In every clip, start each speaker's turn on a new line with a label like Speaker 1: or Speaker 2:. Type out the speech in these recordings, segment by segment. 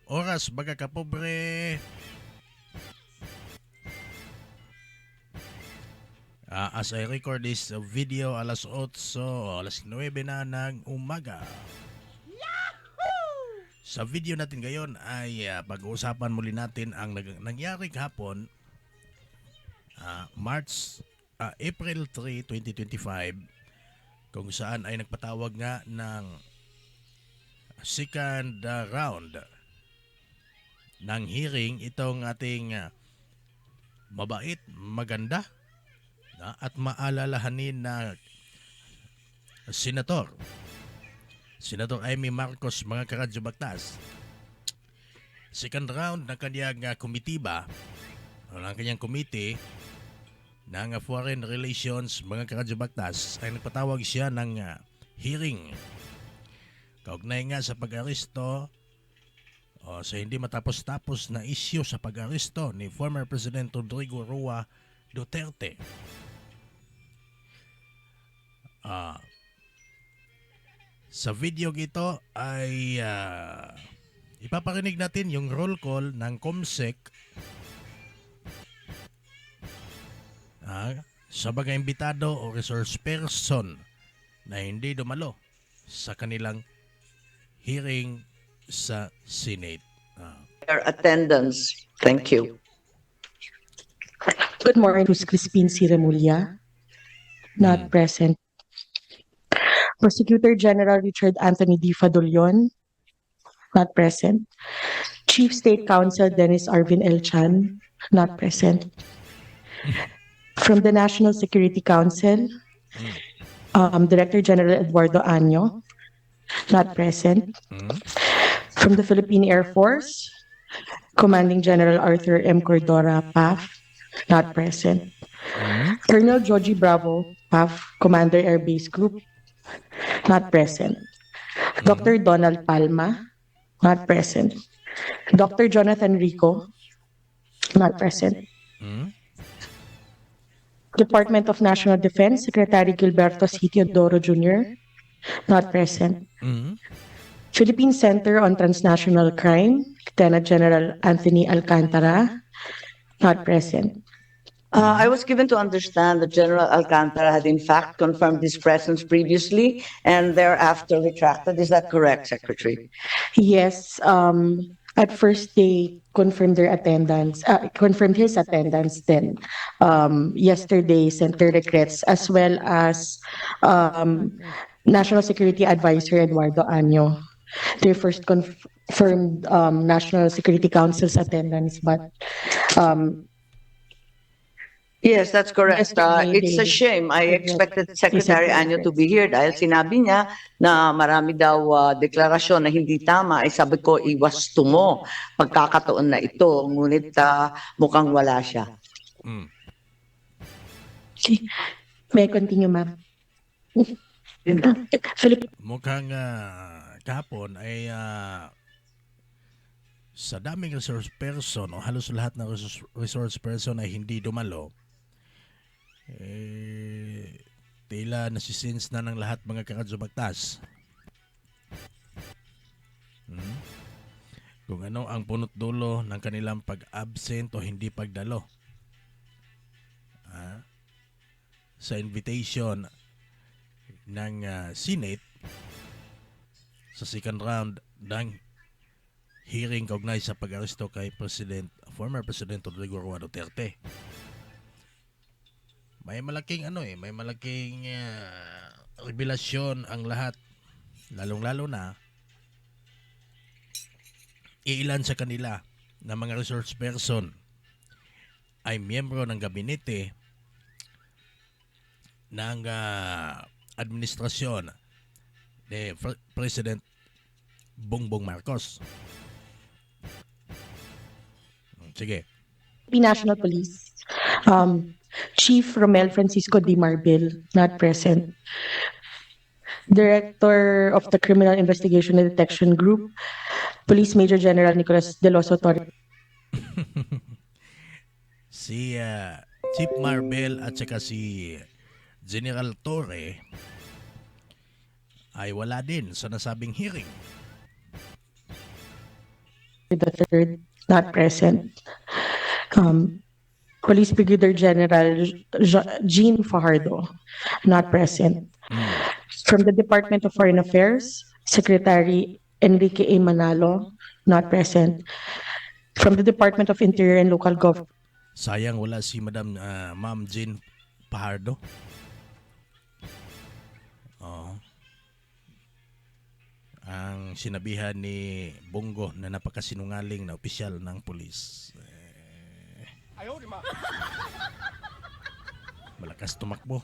Speaker 1: Oras baga kapobre. As I record this video, alas 8, alas 9 na ng umaga. Sa video natin ngayon ay pag-uusapan muli natin ang nangyari kahapon, April 3, 2025, kung saan ay nagpatawag nga ng second round ng hearing itong ating mabait, maganda at maalalahanin na Senator Amy Marcos, mga karadyo Baktas. Second round ng kanyang komitiba o ng kanyang committee ng Foreign Relations, mga karadyo Baktas, ay nagpatawag siya ng hearing kaugnay nga sa pag-aresto o sa hindi matapos-tapos na issue sa pag-aresto ni former President Rodrigo Roa Duterte. Sa video ito ay ipaparinig natin yung roll call ng COMSEC sa mga imbitado o resource person na hindi dumalo sa kanilang hearing sa Senate.
Speaker 2: Their attendance. Thank you.
Speaker 3: Good morning, Ms. Crispin C. Remulla, not present. Prosecutor General Richard Anthony D. Fadolion, not present. Chief State Counsel Dennis Arvin L. Chan, not present. From the National Security Council, Director General Eduardo Año, not present. From the Philippine Air Force, Commanding General Arthur M. Cordora, PAF, not present. Colonel Joji Bravo, PAF, Commander Air Base Group, not present. Dr. Donald Palma, not present. Dr. Jonathan Rico, not present. Department of National Defense, Secretary Gilberto C. Teodoro Jr., not present. Philippine Center on Transnational Crime, Lieutenant General Anthony Alcantara, not present.
Speaker 2: I was given to understand that General Alcantara had in fact confirmed his presence previously and thereafter retracted. Is that correct, Secretary?
Speaker 3: Yes, at first they confirmed their attendance, confirmed his attendance. Then yesterday sent their regrets, as well as National Security Advisor Eduardo Año. They first confirmed National Security Council's attendance, but
Speaker 2: yes, that's correct.
Speaker 3: Yesterday,
Speaker 2: It's a shame. I expected Secretary Anyo to be here dahil sinabi niya na marami daw deklarasyon na hindi tama. Ay sabi ko, iwas tungo pagkakataon na ito. Ngunit mukhang wala siya.
Speaker 3: may I continue, ma'am.
Speaker 1: Mukhang kahapon ay sa daming resource person o halos lahat ng resource person ay hindi dumalo, tila nasisense na ng lahat, mga karadyo Baktas. Kung ano ang punot dulo ng kanilang pag-absent o hindi pagdalo sa invitation ng Senate sa second round ng hearing kaugnay sa pag-aresto kay former President Rodrigo Roa Duterte. May malaking revelasyon ang lahat, lalong-lalo na ilan sa kanila na mga resource person ay miyembro ng gabinete ng administrasyon ni President Bongbong Marcos. Sige.
Speaker 3: National Police, Chief Romel Francisco D. Marbil, not present. Director of the Criminal Investigation and Detection Group, Police Major General Nicolas De Loso Torres.
Speaker 1: Si Chief Marbil at saka si General Torre ay wala din sa nasabing hearing.
Speaker 3: III, not present. Police Brigadier General Jean Fajardo, not present. From the Department of Foreign Affairs, Secretary Enrique A. Manalo, not present. From the Department of Interior and Local Government,
Speaker 1: Sayang wala si Ma'am Jean Pahardo. Oo. Ang sinabihan ni Bongo na napakasinungaling na opisyal ng pulis. Malakas tumakbo.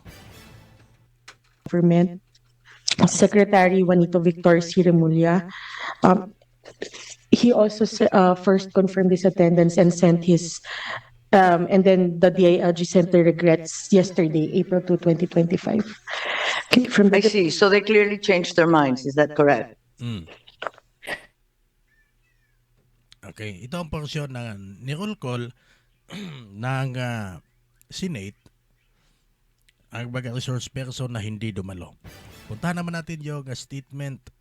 Speaker 3: Secretary Juanito Victor C. Remulla. He also first confirmed his attendance and sent his, and then the DILG sent the regrets yesterday, April 2, 2025. Okay, from
Speaker 2: I
Speaker 3: the
Speaker 2: see. So they clearly changed their minds. Is that correct?
Speaker 1: Okay, ito ang porsyon na ni-roll call ng Senate ang baga resource person na hindi dumalo. Puntahan naman natin yung statement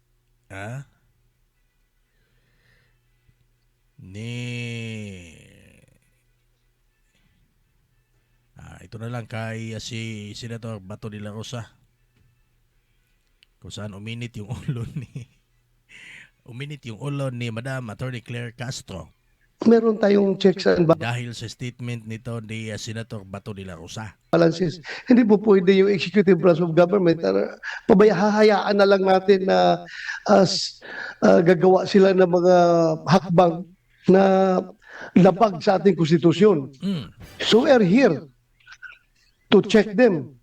Speaker 1: ito na lang kay si Senator Bato de la Rosa kung saan uminit yung ulo ni Madam Attorney Claire Castro
Speaker 4: Meron tayong checks and
Speaker 1: dahil sa statement nito ni Senator Bato de la Rosa.
Speaker 4: balances. Hindi po pwede yung executive branch of government hahayaan na lang natin na gagawa sila ng mga hakbang na lapag sa ating konstitusyon. So we are here to check them.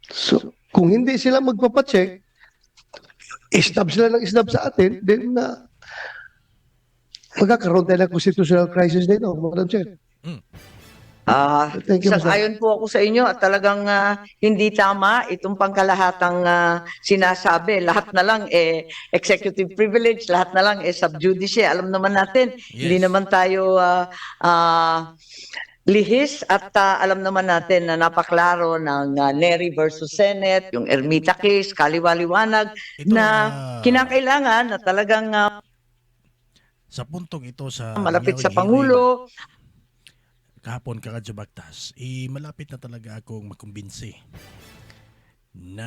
Speaker 4: So kung hindi sila magpapacheck, isnab sila ng isnab sa atin, then magkakaroon tayo ng constitutional crisis dito, Madam Chair. Thank you, Mr.
Speaker 2: Ayon po ako sa inyo at talagang hindi tama itong pangkalahatang sinasabi. Lahat na lang executive privilege, lahat na lang sub judice. Alam naman natin, hindi naman tayo lihis at alam naman natin na napaklaro ng Neri versus Senate, yung Ermita case, kaliwaliwanag na kinakailangan na talagang
Speaker 1: sa puntong ito sa
Speaker 2: malapit sa
Speaker 1: hearing
Speaker 2: Pangulo.
Speaker 1: kahapon Karadyo Baktas, malapit na talaga akong makumbinsi na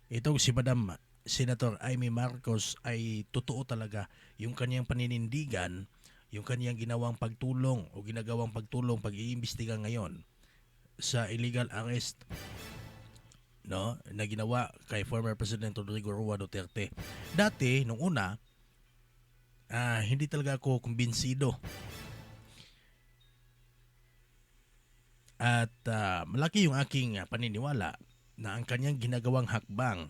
Speaker 1: itong si Madam Senator Amy Marcos ay totoo talaga yung kanyang paninindigan, yung kanyang ginawang pagtulong o ginagawang pagtulong pag-iimbestiga ngayon sa illegal arrest na ginawa kay former President Rodrigo Roa Duterte. Dati, nung una, hindi talaga ako kumbinsido. At malaki yung aking paniniwala na ang kanyang ginagawang hakbang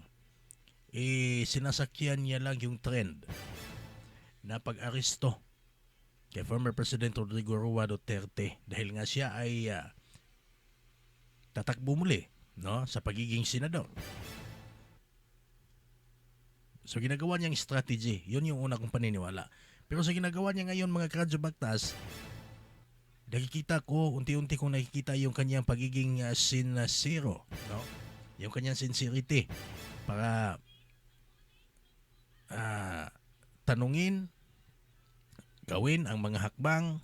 Speaker 1: sinasakyan niya lang yung trend na pag-aresto kay former President Rodrigo Roa Duterte dahil nga siya ay tatakbo muli sa pagiging senador. So ginagawa niyang strategy. Yun yung una kong paniniwala. Pero sa ginagawa niya ngayon mga Karadyo Baktas, nakikita ko, unti-unti kong nakikita yung kanyang pagiging sincero, yung kanyang sincerity para tanungin, gawin ang mga hakbang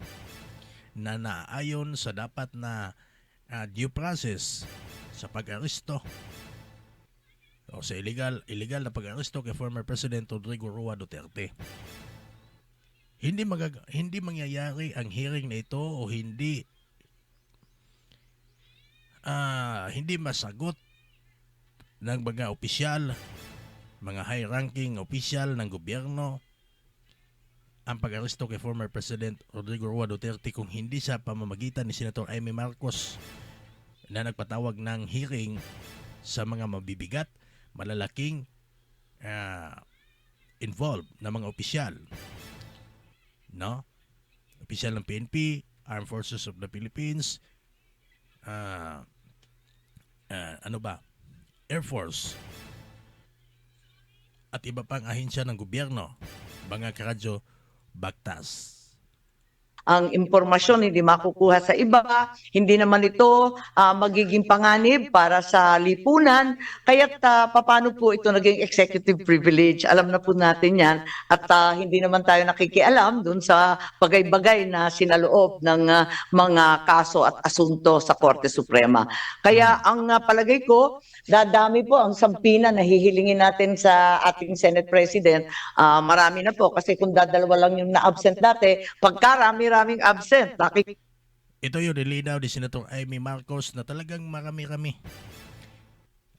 Speaker 1: na naayon sa dapat na due process sa pag-aresto o sa illegal na pag-aresto kay former President Rodrigo Roa Duterte. Hindi mangyayari ang hearing na ito o hindi masagot ng mga opisyal, mga high-ranking opisyal ng gobyerno ang pag-aresto kay former President Rodrigo Roa Duterte kung hindi sa pamamagitan ni Senator Amy Marcos na nagpatawag ng hearing sa mga mabibigat, malalaking involved na mga opisyal. Opisyal ng PNP, Armed Forces of the Philippines, Air Force, at iba pang ahensya ng gobyerno, mga Karadyo Baktas.
Speaker 2: ang impormasyon hindi makukuha sa iba, hindi naman ito magiging panganib para sa lipunan. Kaya't paano po ito naging executive privilege? Alam na po natin yan at hindi naman tayo nakikialam dun sa bagay-bagay na sinaloob ng mga kaso at asunto sa Korte Suprema. Kaya ang palagay ko, dadami po ang sampina na hihilingin natin sa ating Senate President. Marami na po kasi kung dadalawa lang yung na-absent dati, pagkarami-raming absent,
Speaker 1: Ito yung nilinaw ni Senator Amy Marcos na talagang marami-rami.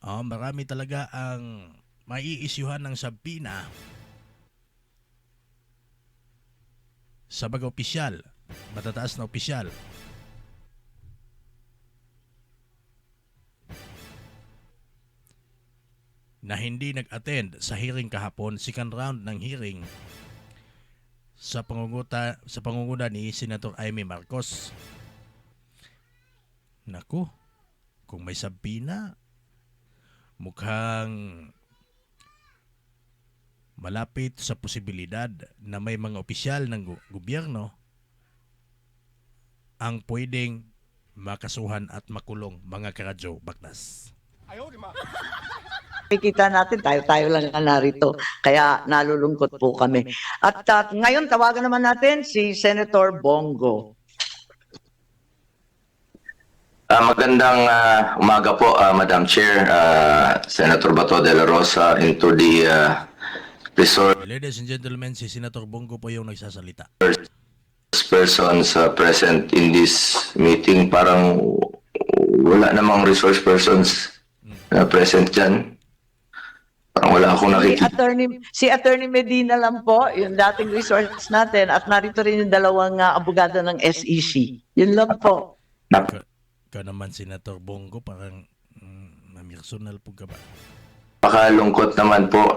Speaker 1: Marami talaga ang maiisyuhan ng sabina sa mga opisyal, matataas na opisyal. Na hindi nag-attend sa hearing kahapon, second round ng hearing sa pangunguna ni Senator Amy Marcos. Naku, kung may sabina, mukhang malapit sa posibilidad na may mga opisyal ng gobyerno ang pwedeng makasuhan at makulong, mga karadyo baklas.
Speaker 2: Nakikita natin, tayo-tayo lang na narito. Kaya nalulungkot po kami. At ngayon, tawagan naman natin si Senator Bongo.
Speaker 5: Magandang umaga po, Madam Chair, Senator Bato de la Rosa, and to the resource
Speaker 1: Ladies and gentlemen, si Senator Bongo po yung nagsasalita.
Speaker 5: persons present in this meeting. Parang wala namang resource persons present dyan. Parang wala akong nakikita.
Speaker 2: Si Attorney Medina lang po, yung dating resource natin, at narito rin yung dalawang abogado ng SEC. Yun lang po.
Speaker 1: Ka naman, Senator Bongo, parang personal po ka ba?
Speaker 5: Pakalungkot naman po,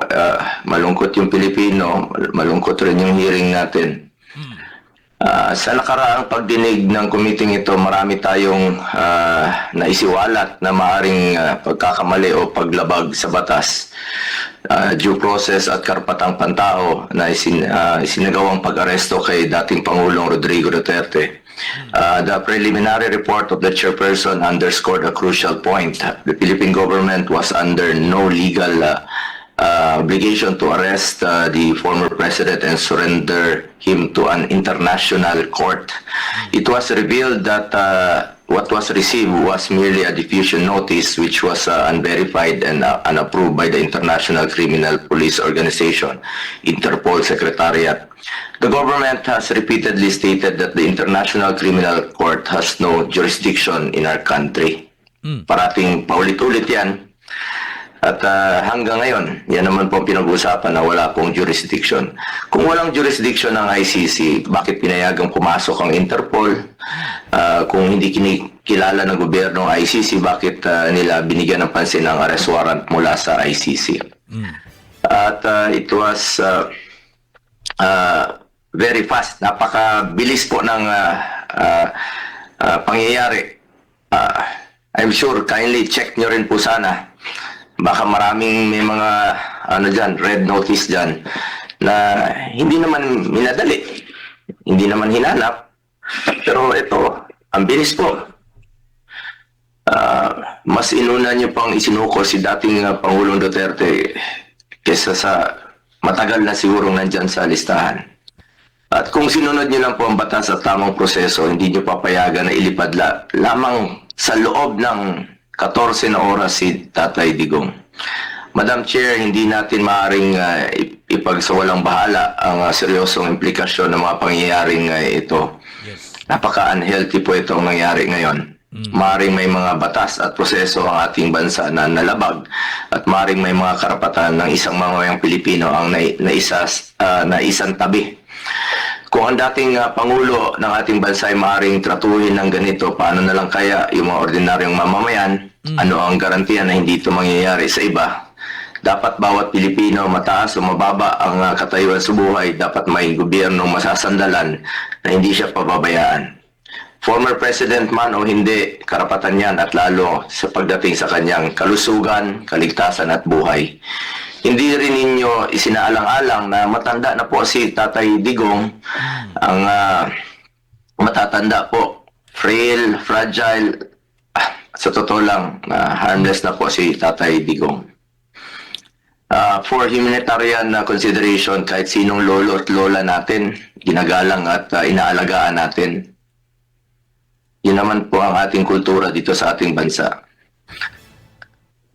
Speaker 5: malungkot yung Pilipino, malungkot rin yung hearing natin. Sa nakaraang pagdinig ng committee ito, marami tayong naisiwalat na maaring pagkakamali o paglabag sa batas, due process at karapatang pantao na isinagawang pag-aresto kay dating Pangulong Rodrigo Duterte. The preliminary report of the chairperson underscored a crucial point. The Philippine government was under no legal obligation to arrest the former president and surrender him to an international court. It was revealed that what was received was merely a diffusion notice which was unverified and unapproved by the International Criminal Police Organization, Interpol Secretariat. The government has repeatedly stated that the International Criminal Court has no jurisdiction in our country. Parating paulit-ulit yan. At hanggang ngayon, yan naman po pinag-uusapan na wala pong jurisdiction. Kung walang jurisdiction ng ICC, bakit pinayagang pumasok ang Interpol? Kung hindi kinikilala ng gobyerno ng ICC, bakit nila binigyan ng pansin ng arrest warrant mula sa ICC? At it was very fast. Napakabilis po ng pangyayari. I'm sure kindly check nyo rin po sana. Baka maraming may mga red notice dyan na hindi naman minadali, hindi naman hinanap. Pero ito, ang bilis po. Mas inuna niyo pang isinuko si dating Pangulong Duterte kesa sa matagal na sigurong nandyan sa listahan. At kung sinunod niyo lang po ang batas at tamang proseso, hindi niyo papayagan na ilipad lamang sa loob ng 14 na oras si Tatay Digong. Madam Chair, hindi natin maaaring ipagsawalang bahala ang seryosong implikasyon ng mga pangyayaring ito.
Speaker 1: Yes.
Speaker 5: Napaka-unhealthy po itong nangyari ngayon. Maaaring may mga batas at proseso ang ating bansa na nalabag at maaaring may mga karapatan ng isang mamamayang Pilipino ang naisang tabi. Kung ang dating Pangulo ng ating bansa ay maaaring tratuhin ng ganito, paano na lang kaya yung mga ordinaryong mamamayan? Ano ang garantiya na hindi ito mangyayari sa iba? Dapat bawat Pilipino, mataas o mababa ang katayuan sa buhay, dapat may gobyernong masasandalan na hindi siya pababayaan. Former President man o hindi, karapatan yan at lalo sa pagdating sa kanyang kalusugan, kaligtasan at buhay. Hindi rin ninyo isinaalang-alang na matanda na po si Tatay Digong. Ang matatanda po. Frail, fragile. Sa totoo lang, harmless na po si Tatay Digong. For humanitarian consideration, kahit sinong lolo at lola natin, ginagalang at inaalagaan natin. Yun naman po ang ating kultura dito sa ating bansa.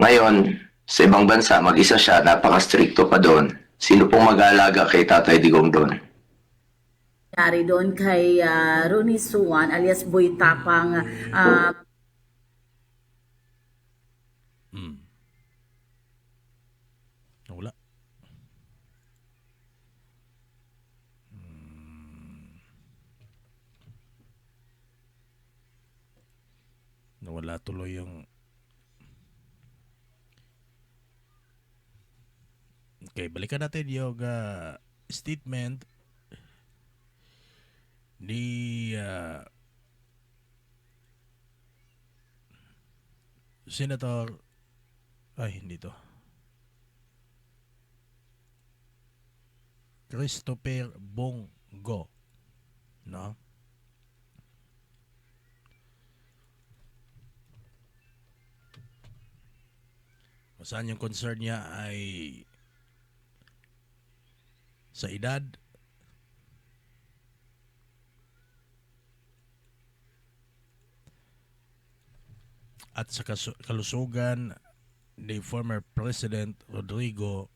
Speaker 5: Ngayon, sa ibang bansa, mag-isa siya, napaka-stricto pa doon. Sino pong mag-aalaga kay Tatay Digong doon?
Speaker 6: Nangyari doon kay Rooney Suwan alias Boy Tapang.
Speaker 1: Wala. Nawala tuloy yung... Okay, balikan natin yung statement ni Senator... Ay, hindi to. Christopher Bongo. No? Kung saan yung concern niya ay sa edad, at sa kalusugan ni former President Rodrigo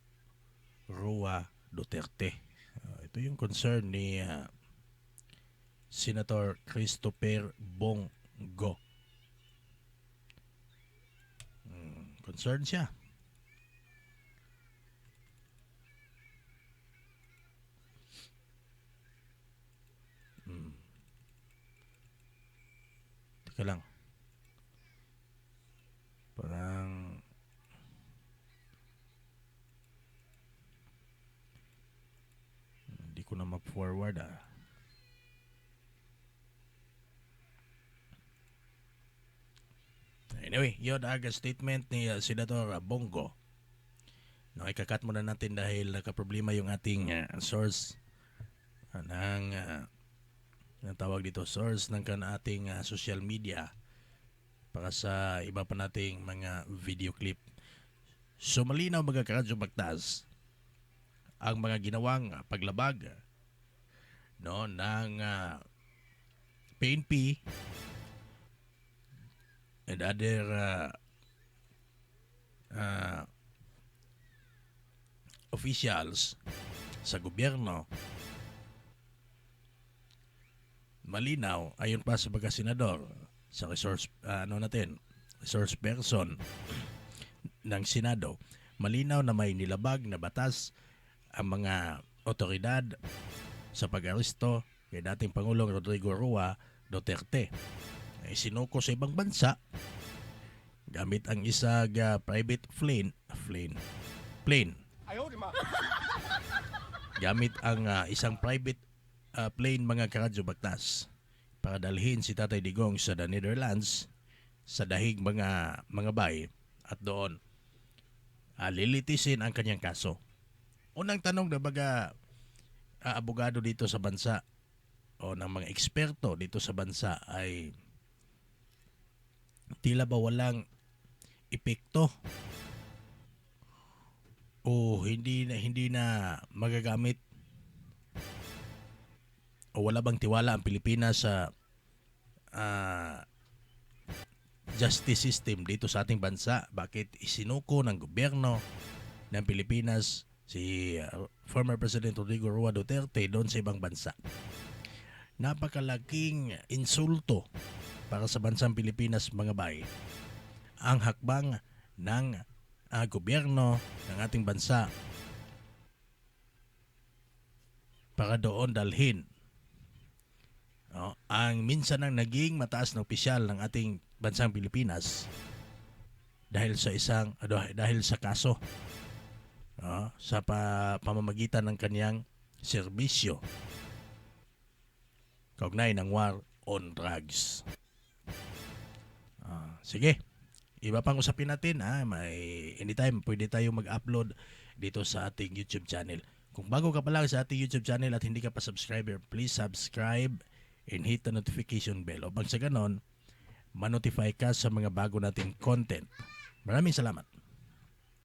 Speaker 1: Roa Duterte. Ito yung concern ni Senator Christopher Bongo. Concern siya. Teka lang. Parang hindi ko na ma-forward Anyway, yun aga statement ni Senator Bongo. No, ikakat muna natin dahil nakaproblema yung ating source ng tawag dito, source ng ating social media para sa iba pa nating mga video clip. So malinaw mga karadyo bagtas ang mga ginawang paglabag no ng PNP and other officials sa gobyerno. Malinaw ayon pa sa mga senador sa resource resource person ng Senado, malinaw na may nilabag na batas ang mga otoridad sa pag-aresto kay dating Pangulong Rodrigo Roa Duterte. Sinuko sa ibang bansa gamit ang isang private plane. Gamit ang isang private plane mga karadyo baktas para dalhin si Tatay Digong sa the Netherlands sa dahig mga bay at doon lilitisin ang kanyang kaso. Unang tanong na baga abogado dito sa bansa o ng mga eksperto dito sa bansa ay tila ba walang epekto o hindi na magagamit o wala bang tiwala ang Pilipinas sa justice system dito sa ating bansa? Bakit isinuko ng gobyerno ng Pilipinas si former President Rodrigo Roa Duterte doon sa ibang bansa? Napakalaking insulto para sa bansang Pilipinas mga bay ang hakbang ng gobyerno ng ating bansa para doon dalhin ang minsan ang naging mataas na opisyal ng ating bansang Pilipinas dahil sa kaso sa pamamagitan ng kaniyang serbisyo kaugnay ng war on drugs. Sige, iba pang usapin natin. May anytime pwede tayo mag-upload dito sa ating YouTube channel. Kung bago ka pa lang sa ating YouTube channel at hindi ka pa subscriber, please subscribe and hit the notification bell. Upang sa ganon, manotify ka sa mga bago nating content. Maraming salamat.